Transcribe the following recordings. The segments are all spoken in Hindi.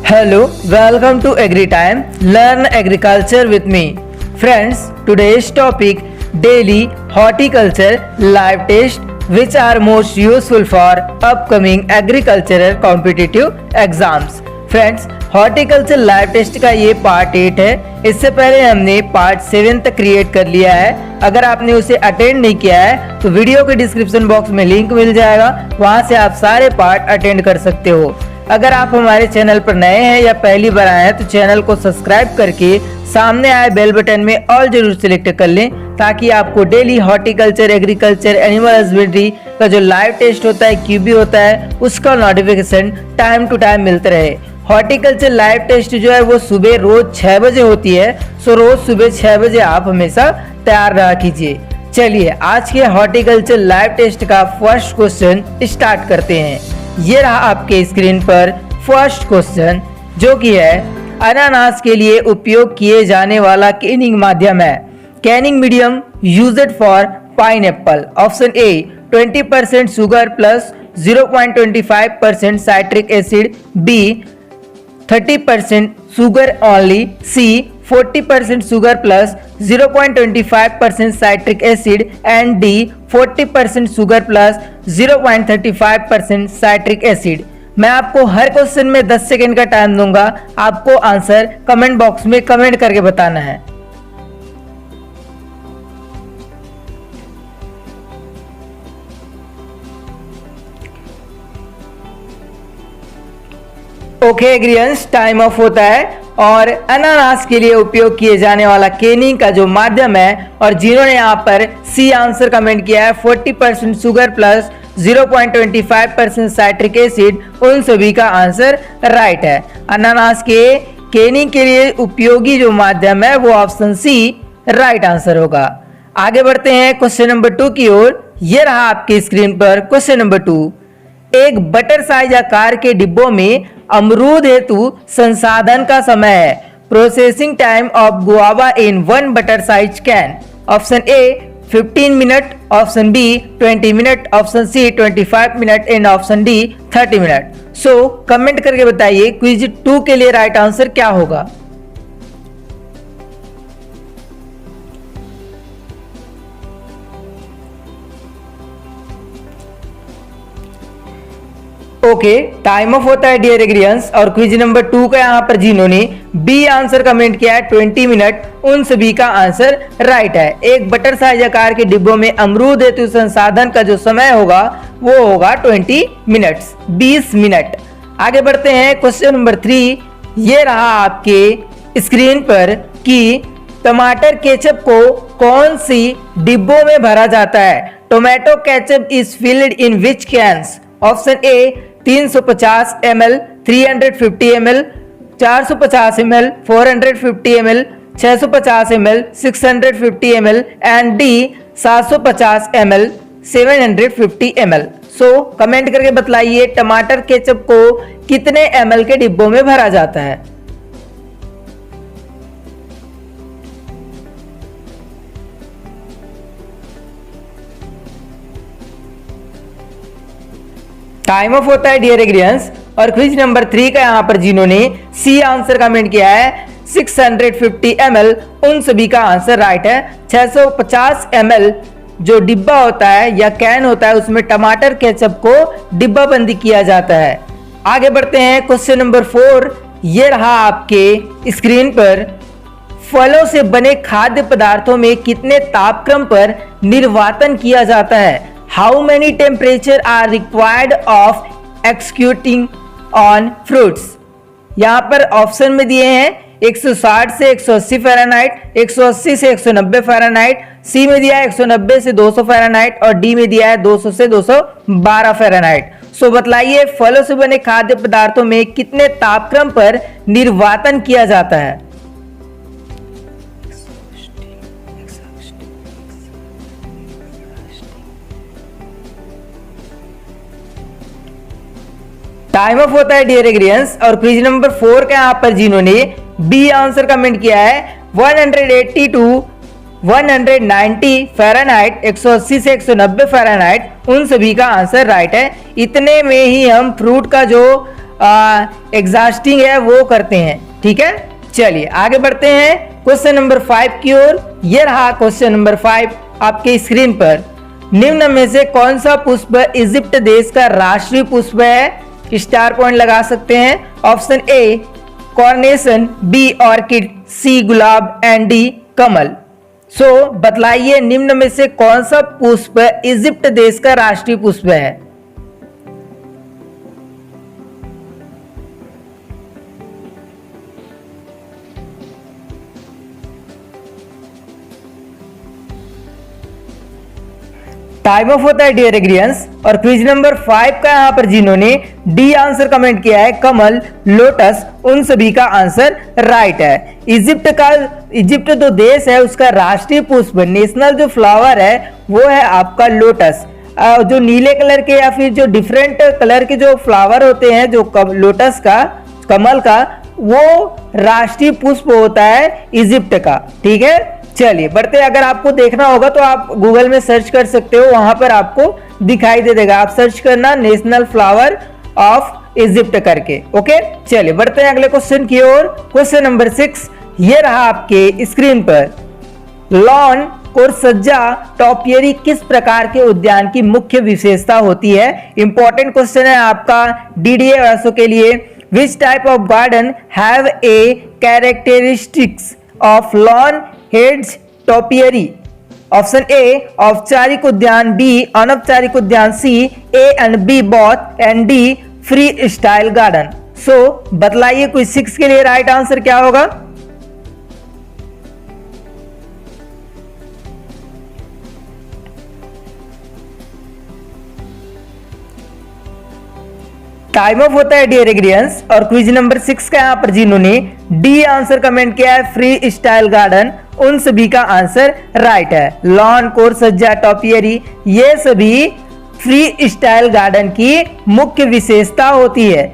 Hello, welcome to Agri Time. Learn agriculture with me. Friends, today's topic daily horticulture live test which are most useful for upcoming agricultural competitive exams. Friends, horticulture live test का ये पार्ट 8 है। इससे पहले हमने पार्ट 7 तक क्रिएट कर लिया है। अगर आपने उसे अटेंड नहीं किया है तो वीडियो के डिस्क्रिप्शन बॉक्स में लिंक मिल जाएगा, वहां से आप सारे पार्ट अटेंड कर सकते हो। अगर आप हमारे चैनल पर नए हैं या पहली बार आए हैं तो चैनल को सब्सक्राइब करके सामने आए बेल बटन में ऑल जरूर सिलेक्ट कर लें, ताकि आपको daily horticulture, agriculture, animal husbandry का जो लाइव टेस्ट होता है, क्यूबी होता है, उसका नोटिफिकेशन टाइम टू टाइम मिलता रहे। हॉर्टिकल्चर लाइव टेस्ट जो है वो सुबह रोज 6 बजे होती है, सो रोज सुबह 6 बजे आप हमेशा तैयार रहा कीजिए। चलिए आज के हॉर्टिकल्चर लाइव टेस्ट का फर्स्ट क्वेश्चन स्टार्ट करते हैं। ये रहा आपके स्क्रीन पर फर्स्ट क्वेश्चन, जो कि है अनानास के लिए उपयोग किए जाने वाला कैनिंग माध्यम है। Canning medium used for pineapple. Option A 20% sugar plus 0.25% citric acid, B 30% sugar only, C 40% sugar plus 0.25% citric acid, and D 40% sugar plus 0.35% citric acid। मैं आपको हर क्वेश्चन में 10 सेकेंड का टाइम दूंगा, आपको आंसर कमेंट बॉक्स में कमेंट करके बताना है। ओके एग्रियंस, टाइम ऑफ होता है। और अनानास के लिए उपयोग किए जाने वाला कैनिंग का जो माध्यम है, और जिन्होंने यहाँ पर सी आंसर कमेंट किया है 40% शुगर प्लस 0.25% साइट्रिक एसिड, उन सभी का आंसर राइट है। अनानास के कैनिंग के लिए उपयोगी जो माध्यम है वो ऑप्शन सी राइट आंसर होगा। आगे बढ़ते हैं क्वेश्चन नंबर 2 की ओर। ये रहा आपकी स्क्रीन पर क्वेश्चन नंबर 2। एक बटर साइज आकार के डिब्बों में अमरूद हेतु संसाधन का समय है। Processing time of guava in 1 butter size can. Option A 15 minute, option B 20 minute, option C 25 minute and option D 30 minute. So comment करके बताइए क्विज 2 के लिए राइट आंसर क्या होगा। ओके, टाइम ऑफ होता है डियर एग्रियंस। और क्विज नंबर 2 का यहाँ पर जिन्होंने बी आंसर कमेंट किया है 20 मिनट, उन सभी का आंसर राइट है। एक बटर साइज आकार के डिब्बों में अमरूद हेतु संसाधन का जो समय होगा वो होगा 20 मिनट्स, 20 मिनट। आगे बढ़ते हैं क्वेश्चन नंबर 3। ये रहा आपके स्क्रीन पर कि टमाटर केचप को कौन सी डिब्बों में भरा जाता है। Tomato ketchup is filled in which cans. Option A 350 ml, 350 ml, 450 ml, 450 ml, 650 ml, 650 ml and D 750 ml, 750 ml। So comment करके बतलाइए टमाटर केचप को कितने ml के डिब्बों में भरा जाता है। टाइम ऑफ होता है डियर एग्रियंस। और क्विज नंबर 3 का यहाँ पर जिन्होंने सी आंसर कमेंट किया है 650 ml, उन सभी का आंसर राइट है। 650 ml जो डिब्बा होता है या कैन होता है, उसमें टमाटर केचप को डिब्बा बंदी किया जाता है। आगे बढ़ते हैं क्वेश्चन नंबर 4। ये रहा आपके स्क्रीन पर। फलों से बने खाद्य पदार्थों में कितने तापक्रम पर निर्वातन किया जाता है। How many temperature are required of executing on fruits? यहाँ पर ऑप्शन में दिए हैं 160 से 180 फ़ारेनहाइट, 180 से 190 फ़ारेनहाइट, सी में दिया है 190 से 200 फ़ारेनहाइट और डी में दिया है 200 से 212 फ़ारेनहाइट। सो बतलाइए फलों से बने खाद्य पदार्थों में कितने तापक्रम पर निर्वातन किया जाता है। टाइम ऑफ होता है डियर एग्रियंस। और क्विज नंबर 4 का यहाँ पर जिन्होंने बी आंसर कमेंट किया है 180 टू 190 फ़ारेनहाइट, 180 से 190 फ़ारेनहाइट, उन सभी का आंसर राइट है। इतने में ही हम फ्रूट का जो एग्जॉस्टिंग है वो करते हैं। ठीक है, चलिए आगे बढ़ते हैं क्वेश्चन नंबर 5 की ओर। ये रहा क्वेश्चन नंबर 5 आपके स्क्रीन पर। निम्न में से कौन सा पुष्प इजिप्ट देश का राष्ट्रीय पुष्प है? स्टार पॉइंट लगा सकते हैं। Option A carnation, B orchid, C गुलाब एंड डी कमल। सो बतलाइए निम्न में से कौन सा पुष्प इजिप्ट देश का राष्ट्रीय पुष्प है? टाइम ऑफ होता है डियर एग्रियंस। और क्विज नंबर 5 का यहां पर जिन्होंने डी आंसर कमेंट किया है कमल, लोटस, उन सभी का आंसर राइट है। इजिप्ट जो देश है उसका राष्ट्रीय पुष्प, नेशनल जो फ्लावर है वो है आपका लोटस। जो नीले कलर के या फिर जो डिफरेंट कलर के जो फ्लावर होते हैं जो लोटस का, कमल का, वो राष्ट्रीय पुष्प होता है इजिप्ट का। ठीक है, चलिए बढ़ते। अगर आपको देखना होगा तो आप गूगल में सर्च कर सकते हो, वहां पर आपको दिखाई दे देगा। आप सर्च करना नेशनल फ्लावर ऑफ इजिप्ट करके। ओके, चलिए बढ़ते हैं अगले क्वेश्चन की ओर। क्वेश्चन नंबर 6 ये रहा आपके स्क्रीन पर। लॉन और सज्जा टॉपियरी किस प्रकार के उद्यान की मुख्य विशेषता होती है? इंपॉर्टेंट क्वेश्चन है आपका डीडीए वालों के लिए। Which type of garden have a characteristics of lawn heads topiary? Option A औपचारिक उद्यान, बी अनौपचारिक उद्यान, C A and B both and D free style garden. So बतलाइए क्विज 6 के लिए राइट आंसर क्या होगा? टाइम ऑफ होता है डियर एग्रियंस। और क्विज नंबर 6 का यहां पर जिन्होंने डी आंसर कमेंट किया है फ्री स्टाइल गार्डन, उन सभी का आंसर राइट है। लॉन, कोर, सज्जा, टॉपियरी ये सभी फ्री स्टाइल गार्डन की मुख्य विशेषता होती है।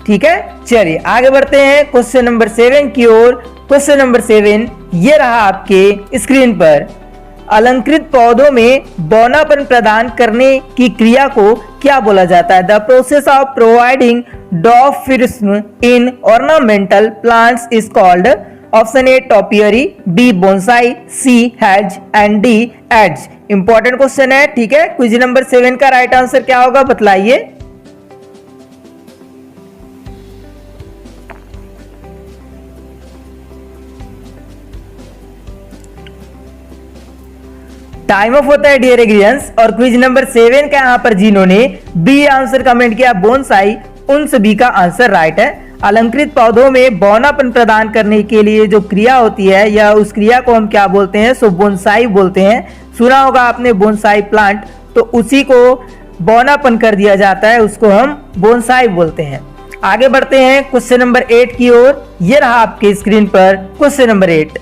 ठीक है, चलिए आगे बढ़ते हैं क्वेश्चन नंबर 7 की ओर। क्वेश्चन नंबर 7 ये रहा आपके स्क्रीन पर। अलंकृत पौधों में बौनापन प्रदान करने की क्रिया को क्या बोला जाता है? The process of providing dwarfism in ornamental plants is called. Option A topiary, B bonsai, C hedge and D edges. Important question है। ठीक है, क्विज नंबर 7 का राइट आंसर क्या होगा बतलाइए? टाइम ऑफ होता है डियर एग्रियंस। और क्विज नंबर 7 का यहां पर जिन्होंने बी आंसर कमेंट किया बोनसाई, उन सभी का आंसर राइट है। अलंकृत पौधों में बौनापन प्रदान करने के लिए जो क्रिया होती है या उस क्रिया को हम क्या बोलते हैं? सो बोनसाई बोलते हैं। सुना होगा आपने बोनसाई प्लांट, तो उसी को बौनापन कर दिया जाता है, उसको हम बोनसाई बोलते हैं। आगे बढ़ते हैं क्वेश्चन नंबर 8 की ओर। ये रहा आपके स्क्रीन पर क्वेश्चन नंबर 8।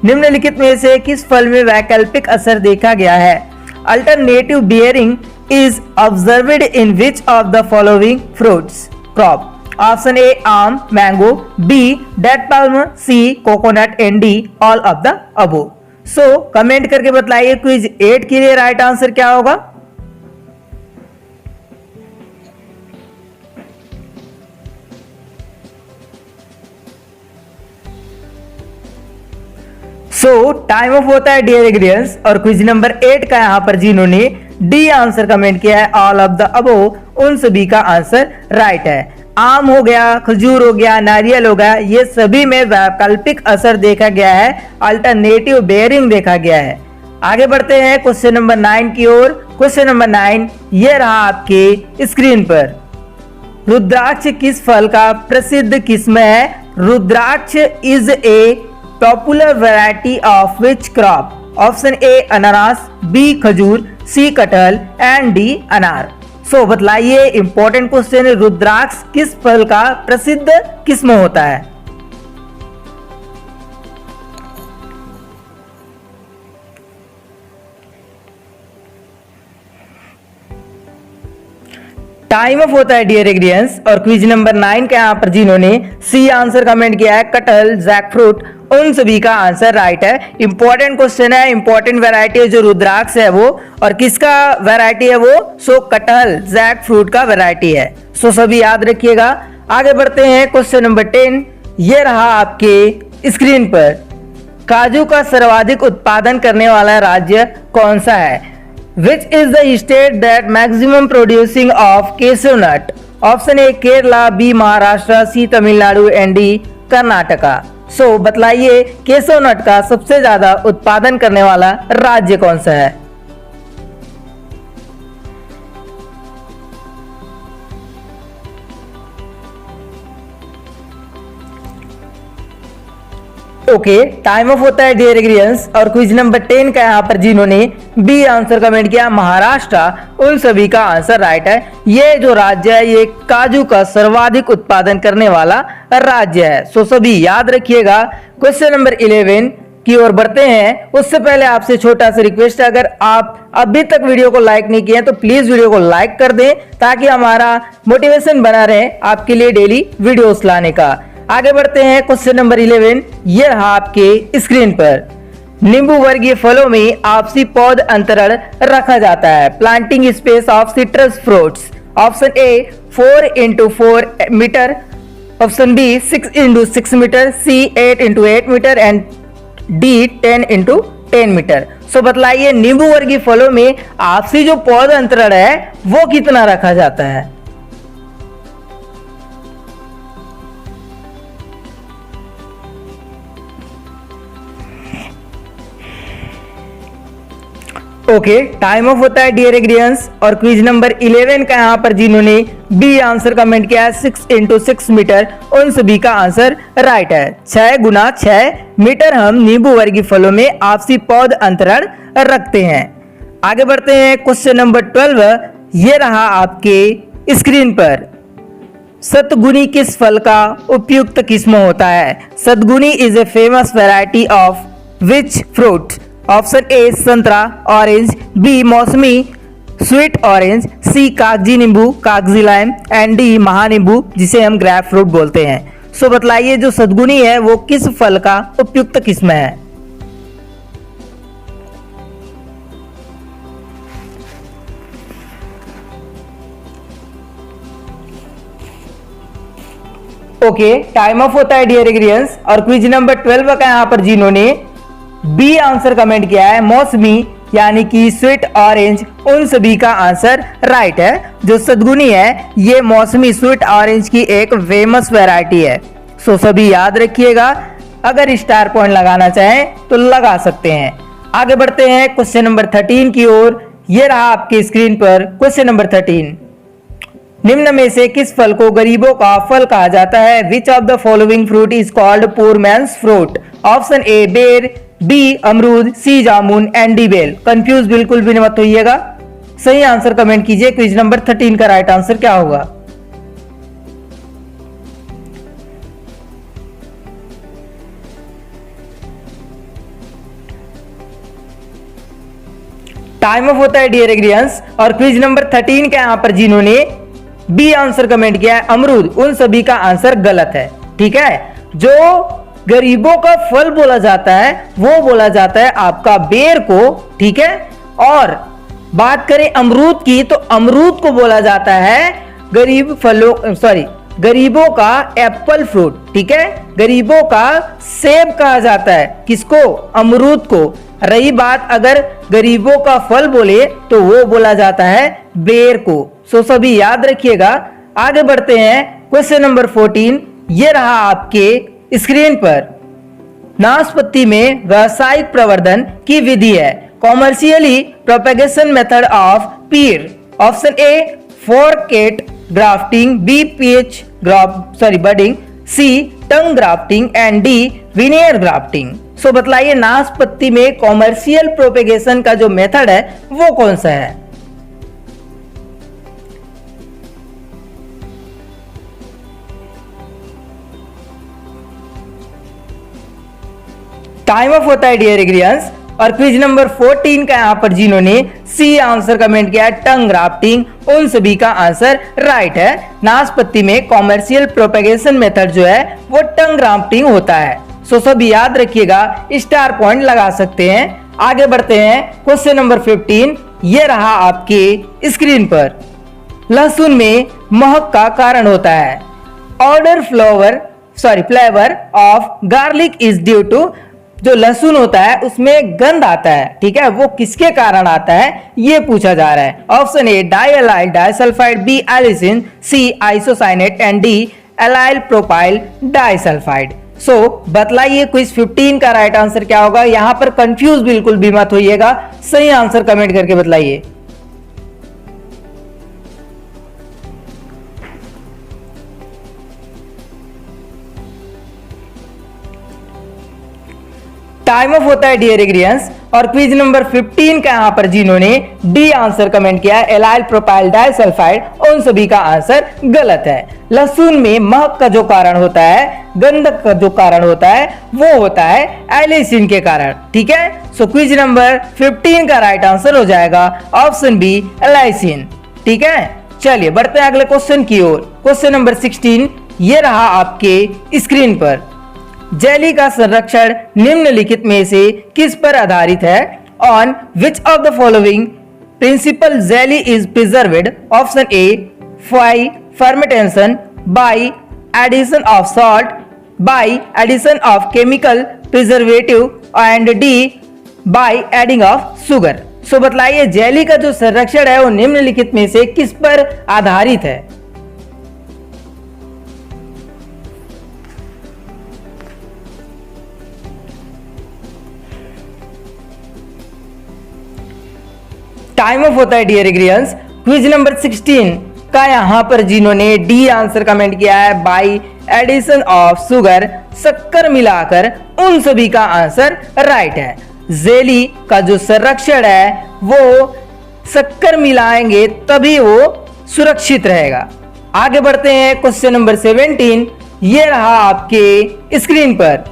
निम्नलिखित में से किस फल में वैकल्पिक असर देखा गया है? Alternative bearing is observed in which of the following fruits crop? Option A आम, mango, B date palm, C coconut and D all of the above. So comment करके बतलाइए क्विज 8 के लिए राइट आंसर क्या होगा? सो टाइम ऑफ होता है डियर एग्रियंस। और क्विज नंबर 8 का यहां पर जिन्होंने डी आंसर कमेंट किया है ऑल ऑफ द अबो, उन सभी का आंसर राइट है। आम हो गया, खजूर हो गया, नारियल हो गया, ये सभी में वैकल्पिक असर देखा गया है, अल्टरनेटिव बेयरिंग देखा गया है। आगे बढ़ते हैं क्वेश्चन नंबर 9 की ओर। क्वेश्चन नंबर 9 ये रहा आपके स्क्रीन पर। रुद्राक्ष किस फल का प्रसिद्ध किस्म है? Rudraksh is a popular variety of which crop? Option A अनानास, बी खजूर, सी कटहल एंड डी अनार। सो बतलाइए, इंपॉर्टेंट क्वेश्चन है, रुद्राक्ष किस फल का प्रसिद्ध किस्म होता है? टाइम ऑफ होता है डियर एग्रियंस। और क्विज नंबर 9 के यहाँ पर जिन्होंने सी आंसर कमेंट किया है कटहल, जैकफ्रूट, उन सभी का आंसर राइट है। इंपॉर्टेंट क्वेश्चन है, इंपॉर्टेंट वैरायटी है जो रुद्राक्ष है वो, और किसका वैरायटी है वो? सो कटहल, जैकफ्रूट का वैरायटी है। सो सभी याद रखिएगा। आगे बढ़ते हैं क्वेश्चन नंबर 10। ये रहा आपके स्क्रीन पर। काजू का सर्वाधिक उत्पादन करने वाला राज्य कौन सा है? Which is the state that maximum producing of cashew nut? Option A Kerala, B Maharashtra, C Tamil Nadu and D Karnataka. So बतलाइए केसू नट का सबसे ज्यादा उत्पादन करने वाला राज्य कौन सा है? ओके, टाइम ऑफ होता है डियर एग्रीयंस। और क्विज नंबर 10 का यहाँ पर जिन्होंने बी आंसर कमेंट किया महाराष्ट्र, उन सभी का आंसर राइट है। ये जो राज्य है ये काजू का सर्वाधिक उत्पादन करने वाला राज्य है। सो सभी याद रखिएगा। क्वेश्चन नंबर 11 की ओर बढ़ते हैं। उससे पहले आपसे छोटा सा रिक्वेस्ट है, अगर आप अभी तक वीडियो को लाइक नहीं किए तो प्लीज वीडियो को लाइक कर दें ताकि हमारा मोटिवेशन बना रहे आपके लिए डेली वीडियोस लाने का। आगे बढ़ते हैं क्वेश्चन नंबर 11। ये रहा आपके स्क्रीन पर। नींबू वर्गीय फलों में आपसी पौध अंतरण रखा जाता है। Planting space of citrus fruits. Option A 4 × 4 meter, option B 6 × 6 meter, C 8 × 8 meter and D 10 × 10 meter. So बतलाइए नींबू वर्गीय फलों में आपसी जो पौध अंतरण है वो कितना रखा जाता है? ओके, टाइम ऑफ होता है डियर एग्रीयंस। और क्विज नंबर 11 का यहाँ पर जिन्होंने बी आंसर कमेंट किया है 6 × 6 मीटर, उन सभी का आंसर राइट है। 6 × 6 मीटर हम नींबू वर्गीय फलों में आपसी पौध अंतरण रखते हैं। आगे बढ़ते हैं क्वेश्चन नंबर 12। ये रहा आपके स्क्रीन पर। सतगुनी किस फल का उपयुक्त किस्म होता है? Satguni is a famous variety of which fruit? Option A संतरा, ऑरेंज, बी मौसमी स्वीट ऑरेंज, सी कागजी नींबू कागजी लाइम एंड डी महानींबू जिसे हम ग्रेप फ्रूट बोलते हैं। सो बतलाइए जो सतगुनी है वो किस फल का उपयुक्त किस्म है? ओके, टाइम ऑफ होता है डियर एग्रीयंस। और क्विज नंबर 12 का यहाँ पर जिन्होंने बी आंसर कमेंट किया है मौसमी यानी कि स्वीट ऑरेंज, उन सभी का आंसर राइट है। जो सतगुनी है ये मौसमी स्वीट ऑरेंज की एक फेमस वैरायटी है। सो सभी याद रखिएगा। अगर स्टार पॉइंट लगाना चाहें तो लगा सकते हैं। आगे बढ़ते हैं क्वेश्चन नंबर 13 की ओर। ये रहा आपके स्क्रीन पर क्वेश्चन नंबर 13। निम्न में से किस फल को गरीबों का फल कहा जाता है? Which of the following fruit is called poor man's fruit? Option A ber, B amrood, C jamun and D bel. Confuse बिल्कुल भी मत होइएगा, सही आंसर कमेंट कीजिए। क्विज नंबर 13 का राइट आंसर क्या होगा? टाइम ऑफ होता है डियर एग्रीयंस। और क्विज नंबर 13 के यहां पर जिन्होंने बी आंसर कमेंट किया है अमरूद, उन सभी का आंसर गलत है। ठीक है, जो गरीबों का फल बोला जाता है वो बोला जाता है आपका बेर को। ठीक है, और बात करें अमरूद की तो अमरूद को बोला जाता है गरीबों का एप्पल फ्रूट। ठीक है, गरीबों का सेब कहा जाता है किसको? अमरूद को। रही बात अगर गरीबों का फल बोले तो वो बोला जाता है बेर को। सो सभी याद रखिएगा। आगे बढ़ते हैं क्वेश्चन नंबर 14। ये रहा आपके स्क्रीन पर। नाशपाती में व्यावसायिक प्रवर्धन की विधि है। Commercially propagation method of pear. Option A forkert grafting, B PH budding, C tongue grafting and D veneer grafting. So बतलाइए नाशपाती में कॉमर्शियल प्रोपेगेशन का जो मेथड है वो कौन सा है? टाइम ऑफ होता है डियर एग्रीयंस। और क्विज नंबर 14 का यहाँ पर जिन्होंने सी आंसर कमेंट किया टंग ग्राफ्टिंग, उन सभी का आंसर राइट है। नाशपाती में कॉमर्शियल प्रोपेगेशन मेथड जो है वो टंग ग्राफ्टिंग होता है। सो सब याद रखिएगा, स्टार पॉइंट लगा सकते हैं। आगे बढ़ते हैं क्वेश्चन नंबर 15। ये रहा आपके स्क्रीन पर। लहसुन में महक का कारण होता है। Odour flavour of garlic is due to, जो लहसुन होता है उसमें गंध आता है, ठीक है, वो किसके कारण आता है ये पूछा जा रहा है। Option A diallyl disulphide, B allicin, C isocyanate and D allyl propyl disulphide. So बतलाइए क्विज 15 का राइट आंसर क्या होगा। यहां पर कंफ्यूज बिल्कुल भी मत होइएगा, सही आंसर कमेंट करके बतलाइए। टाइम ऑफ होता है डियर एग्रियंस, और क्विज नंबर 15 का यहां पर जिन्होंने डी आंसर कमेंट किया एलाइल प्रोपाइल डाइसल्फाइड, उन सभी का आंसर गलत है। लहसुन में महक का जो कारण होता है, गंधक का जो कारण होता है, वो होता है एलिसिन के कारण, ठीक है। सो क्विज नंबर 15 का राइट आंसर हो जाएगा ऑप्शन बी एलिसिन, ठीक है। चलिए बढ़ते हैं अगले क्वेश्चन की ओर। क्वेश्चन नंबर 16 ये रहा आपके स्क्रीन पर। जेली का संरक्षण निम्नलिखित में से किस पर आधारित है? On which of the following principle jelly is preserved? Option A by fermentation, by addition of salt, by addition of chemical preservative and D by adding of sugar. So बतलाइए जेली का जो संरक्षण है वो निम्नलिखित में से किस पर आधारित है? टाइम ऑफ होता है डियर एग्रियंस। क्विज नंबर 16 का यहां पर जिन्होंने डी आंसर कमेंट किया है बाय एडिशन ऑफ शुगर, शक्कर मिलाकर, उन सभी का आंसर राइट है। जेली का जो संरक्षण है वो शक्कर मिलाएंगे तभी वो सुरक्षित रहेगा। आगे बढ़ते हैं क्वेश्चन नंबर 17, ये रहा आपके स्क्रीन पर।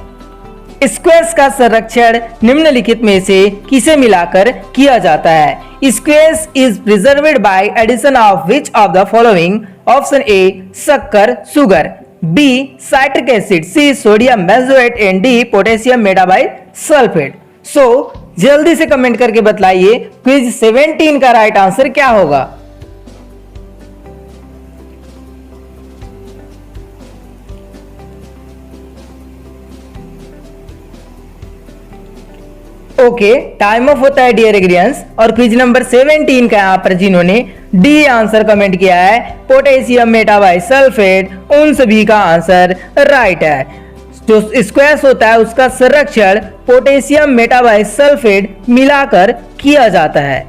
स्क्वैश का संरक्षण निम्नलिखित में से किसे मिलाकर किया जाता है? Squash is preserved by addition of which of the following? Option A शक्कर sugar, B citric acid, C sodium benzoate and D potassium metabisulphite. So जल्दी से कमेंट करके बतलाइए क्विज 17 का राइट आंसर क्या होगा। ओके, टाइम ऑफ होता है डियर एग्रियंस, और क्विज नंबर 17 का यहां पर जिन्होंने डी आंसर कमेंट किया है पोटेशियम मेटाबाइसल्फेट, उन सभी का आंसर राइट है। जो स्क्वैश होता है उसका संरक्षण पोटेशियम मेटाबाइसल्फेट मिलाकर किया जाता है।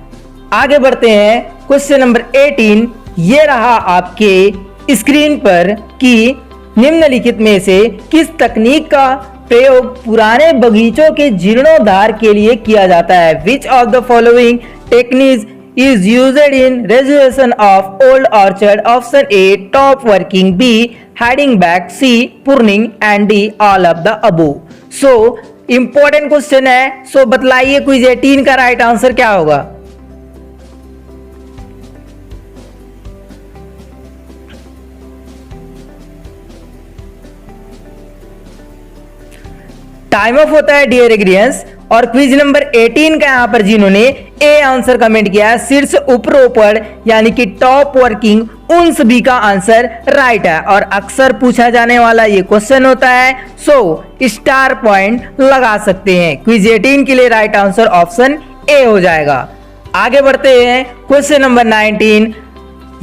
आगे बढ़ते हैं क्वेश्चन नंबर 18, ये रहा आपके स्क्रीन पर कि निम्नलिखित में से किस तकनीक का प्रयोग पुराने बगीचों के जीर्णोद्धार के लिए किया जाता है? Which of the following techniques is used in rejuvenation of old orchard? Option A top working, B heading back, C pruning and D all of the above. So important question है, सो बतलाइए क्विज 18 का राइट आंसर क्या होगा। टाइम ऑफ होता है डियर एग्रियंस, और क्विज नंबर 18 का यहां पर जिन्होंने ए आंसर कमेंट किया है शीर्ष उपरोपण यानी कि टॉप वर्किंग, उन सभी का आंसर राइट है। और अक्सर पूछा जाने वाला ये क्वेश्चन होता है, सो स्टार पॉइंट लगा सकते हैं। क्विज 18 के लिए राइट आंसर ऑप्शन ए हो जाएगा। आगे बढ़ते हैं क्वेश्चन नंबर 19,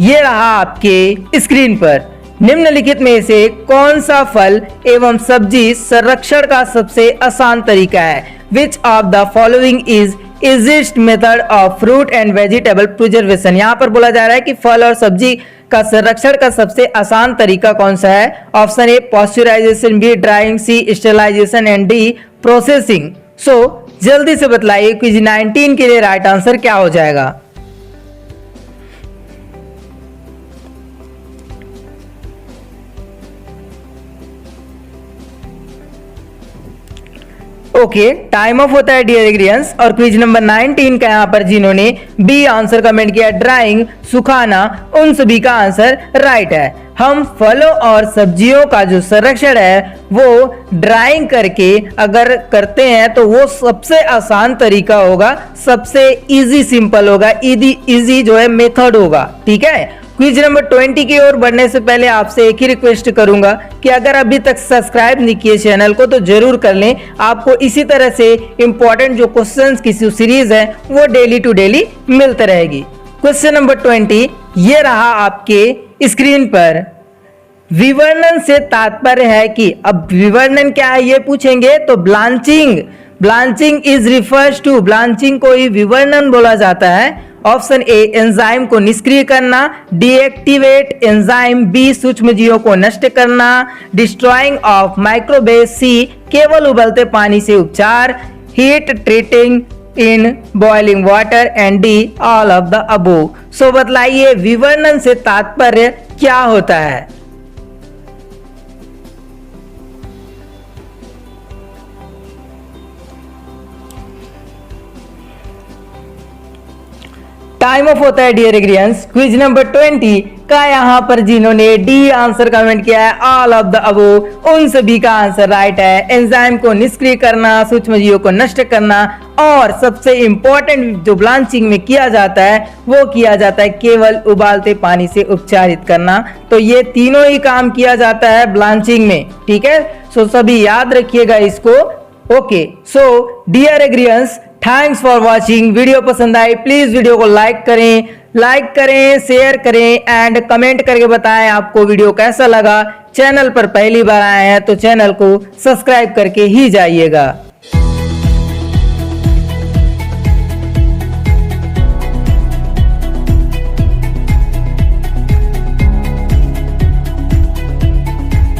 ये रहा आपके स्क्रीन पर। निम्नलिखित में से कौन सा फल एवं सब्जी संरक्षण का सबसे आसान तरीका है? Which of the following is easiest method of fruit and vegetable preservation? यहाँ पर बोला जा रहा है कि फल और सब्जी का संरक्षण का सबसे आसान तरीका कौन सा है? Option A pasteurisation, B drying, C sterilisation and D processing. So जल्दी से बतलाइए क्विज 19 के लिए राइट आंसर क्या हो जाएगा। ओके, टाइम ऑफ होता है डियर एग्रियंस, और क्विज नंबर 19 का यहाँ पर जिन्होंने बी आंसर कमेंट किया ड्राइंग, सुखाना, उन सभी का आंसर राइट है। हम फलों और सब्जियों का जो संरक्षण है वो ड्राइंग करके अगर करते हैं तो वो सबसे आसान तरीका होगा, सबसे इजी सिंपल होगा, इजी जो है मेथड होगा, ठीक है। क्विज नंबर 20 की ओर बढ़ने से पहले आपसे एक ही रिक्वेस्ट करूंगा कि अगर अभी तक सब्सक्राइब नहीं किए चैनल को तो जरूर कर लें। आपको इसी तरह से इंपॉर्टेंट जो क्वेश्चंस की सीरीज है वो डेली टू डेली मिलते रहेगी। क्वेश्चन नंबर 20 ये रहा आपके स्क्रीन पर। विवर्णन से तात्पर्य है कि, अब विवर्णन क्या है ये पूछेंगे तो blanching is refers to, blanching को ही विवर्णन बोला जाता है। ऑप्शन ए एंजाइम को निष्क्रिय करना, डीएक्टिवेट एंजाइम, बी सूक्ष्म जीवों को नष्ट करना, डिस्ट्रॉइंग ऑफ माइक्रोबेस, सी केवल उबलते पानी से उपचार, heat treating in boiling water, and D all of the above. So बतलाइए विवर्णन से तात्पर्य क्या होता है। टाइम ऑफ होता है डियर एग्रियंस। क्विज नंबर 20 का यहाँ पर जिन्होंने डी आंसर कमेंट किया है, ऑल ऑफ द अबोव, उन सभी का आंसर राइट है। एंजाइम को निष्क्रिय करना, सूक्ष्म जीवों को नष्ट करना, और सबसे इंपॉर्टेंट जो ब्लांचिंग में किया जाता है वो किया जाता है केवल उबालते पानी से उपचारित करना। तो ये तीनों ही काम किया जाता है ब्लांचिंग में, ठीक है। सो सभी याद रखिएगा इसको। Okay, so dear agrians, thanks for watching. Video पसंद आई प्लीज वीडियो को लाइक करें, शेयर करें एंड कमेंट करके बताएं आपको वीडियो कैसा लगा। चैनल पर पहली बार आए हैं तो चैनल को सब्सक्राइब करके ही जाइएगा।